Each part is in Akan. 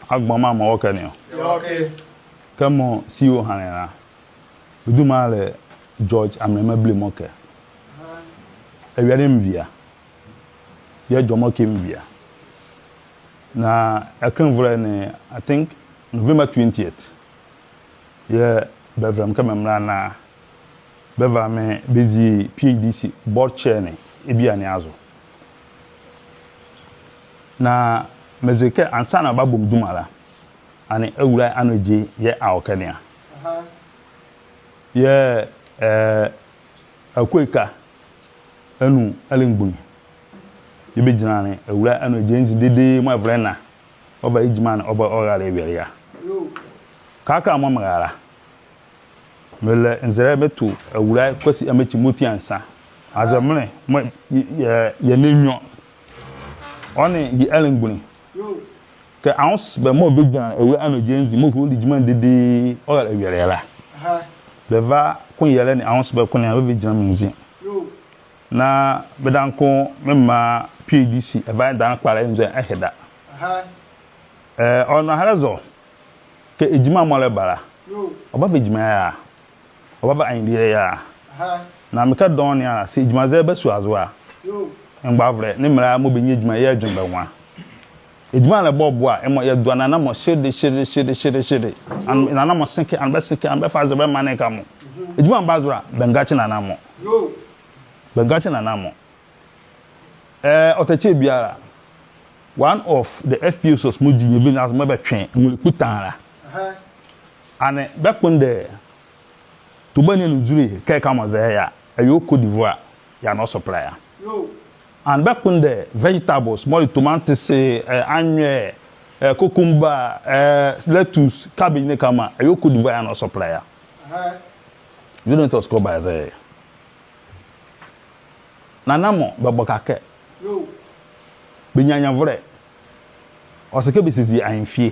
agbama ma okane okay kamo CEO hanera udumale George Amenlenma Blay Mokey ewiade mvia ye jomo ke mvia na akanvura ne I think November 20th ye bevram kamemra na beva me busy PHDC Board Chairman ebia ne azo na mezeke ansana babum dumala ane ewura anoje ye awokania ye akweka anu alengbun yibe jinane ewura anoje nzi dede mo vrena oba ejima na oba orale ewiria kaka mo magara mele nzere betu ewura kwasi amechi moti ansa azamne ye nenyo one yi alengbun ke ounce be mo bejan ewura anoje nzi mo fu di jima dede orale ewiria beva kun yele ni ounce be kun ya be jina minzi na bedanko memma PHDC eba dan kpara nzo eheda ona harazo ke ejima mole bara oba fe ejima ya oba fa ayindire ya na meka don ya se ejima ze besu azwa ngbavre ni mra mo benye ejima ya adwun be nwa ejima na bobo a emo ye do na na mo shede na mo sinke an be sinke an be fa ze be mane ka mo ejima bazura bengachi na na mo bengachi na na mo otache biara one of the FPSOs mujinye bi na mo be twen mulikutanra ane bekunde to bani nzuri kai kama za ya ayo Côte d'Ivoire ya no supplier and bekunde vegetables more tomatoes anwe cucumber lettuce cabbage ne kama ayo Côte d'Ivoire ya no supplier you don't talk about za nanamo babokake binyanya vre oseke bisisi anfie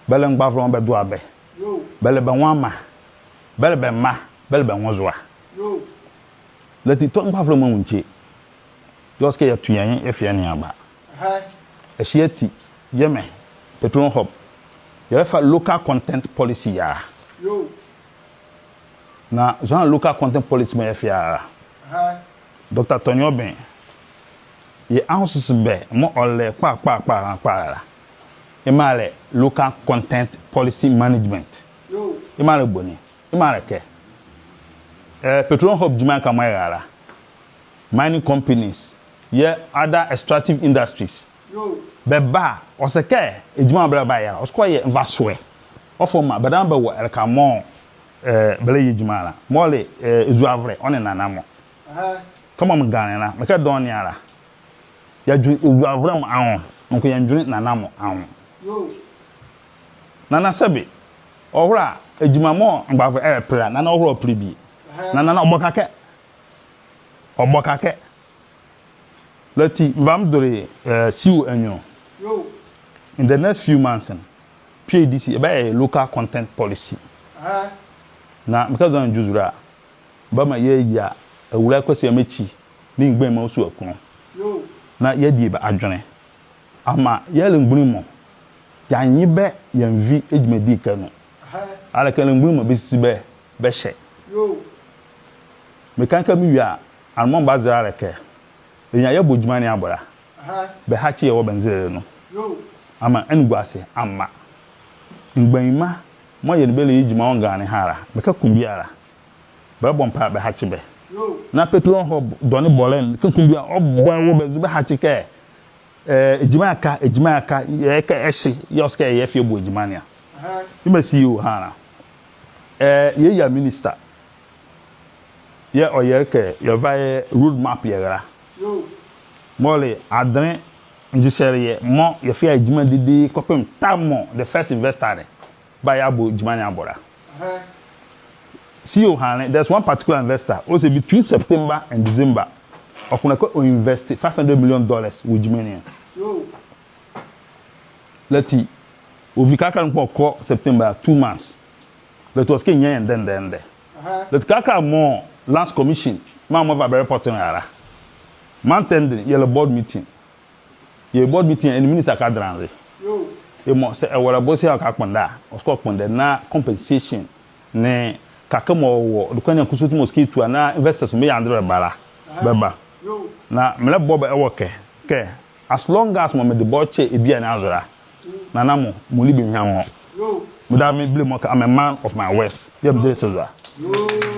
bele ngbavro be do abe bele be nwama bele be ma bele be nwozwa leti to ngbavro mo nche joske ya tuyan efie ne aba ehyiati yeme petrol hub ya fa local content policy ya na zon local content policy mo efie ara Dr. Tonyo Ben ye house be mo ole pa emale local content policy management emale boni emale ke petrol hub jima ka mayara mining companies ye other extractive industries beba oseke ejima bra ba ya osko ye vasoe ofoma badan ba wo elkamo bele yejima la mole ezuavre one nanamo kama mgane na meka don yara ya ju ezuavre mo awon nko ya ndwene nanamo awon nana sabe ohura ejima mo ngbafo pra nana ohura pribi nana obokake leti vamdore siu enyo in the next few months PHDC about local content policy na because on juzura bama ye ya ewura kwesi amechi ni ngbe ma osu akun na ye die ba adwene ama ye lengbunimo ya nyibe ya mvi ejimedi kanu ala kan lengbunimo besisi be hye mekanka mi wi a almon bazira reke enya ye bojumani abora be hachi ye wo benzere no ama enugwase amma ngbanima mo ye nbele ejima onga ne hara beka kumbiara be bompa be hachi be na petrol hub doni bolen kunkumbia obwan wo bezu be hachi ke ejima aka ye ka eshi yoske ye fie bo ejimania imasi yo hara ye ya minister ye oyeke ye vai road map yera mole adren njisere mo ye fie ejima didi kopem tamo the first investor by abo ejimani abora CEO Hane, there's one particular investor also between September and December okunako invest $500 million with Jimania. Leti ovikaka nko September 2 months. Let us get and then there. Let kaka more last commission. Man over very important ara. Man tending yellow board meeting. Your board meeting and the minister kadranze. e mo se e wora bosi aka kponda o score kponda na compensation ne kakamo wo do kwanya kusutu mosquito na investors me yandre bala beba na mele bob e woke ke as long as mo me the board chair e bia na azora na na mo libi hwan ho mo da me Blay Mokey, I'm a man of my words. Yep, this is that.